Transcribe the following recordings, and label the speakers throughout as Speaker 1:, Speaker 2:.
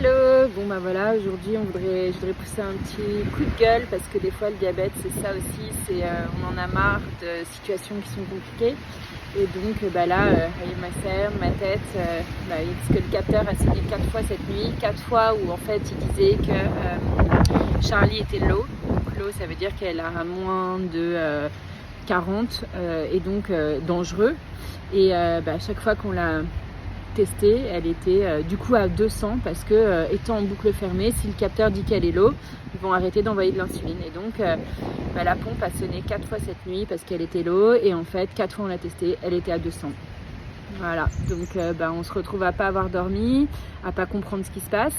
Speaker 1: Hello. Bon bah voilà, aujourd'hui je voudrais pousser un petit coup de gueule parce que des fois le diabète c'est ça aussi, on en a marre de situations qui sont compliquées. Et donc là, ma sœur, ma tête, ils disent que le capteur a sonné 4 fois cette nuit, 4 fois où en fait il disait que Charlie était low. Donc low ça veut dire qu'elle a moins de 40 et donc dangereux. Et à chaque fois qu'on l'a testée, elle était du coup à 200 parce que étant en boucle fermée, si le capteur dit qu'elle est low, ils vont arrêter d'envoyer de l'insuline. Et donc la pompe a sonné 4 fois cette nuit parce qu'elle était low et en fait 4 fois on l'a testée, elle était à 200. Voilà, donc on se retrouve à pas avoir dormi, à pas comprendre ce qui se passe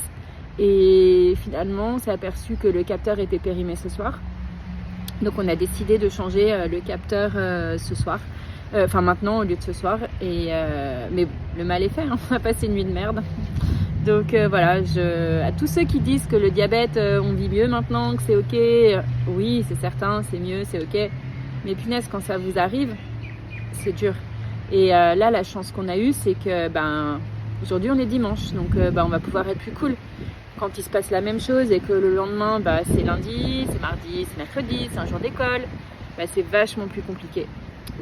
Speaker 1: et finalement on s'est aperçu que le capteur était périmé ce soir. Donc on a décidé de changer le capteur ce soir. Maintenant au lieu de ce soir, mais le mal est fait, hein. On a passé une nuit de merde. Donc à tous ceux qui disent que le diabète, on vit mieux maintenant, que c'est ok, oui c'est certain, c'est mieux, c'est ok, mais punaise quand ça vous arrive, c'est dur. Et là la chance qu'on a eue c'est que aujourd'hui on est dimanche, donc on va pouvoir être plus cool. Quand il se passe la même chose et que le lendemain c'est lundi, c'est mardi, c'est mercredi, c'est un jour d'école, c'est vachement plus compliqué.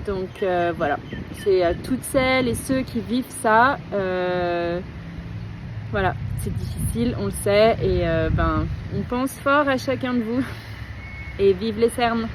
Speaker 1: Donc voilà, c'est à toutes celles et ceux qui vivent ça, voilà, c'est difficile, on le sait, et on pense fort à chacun de vous, et vive les cernes.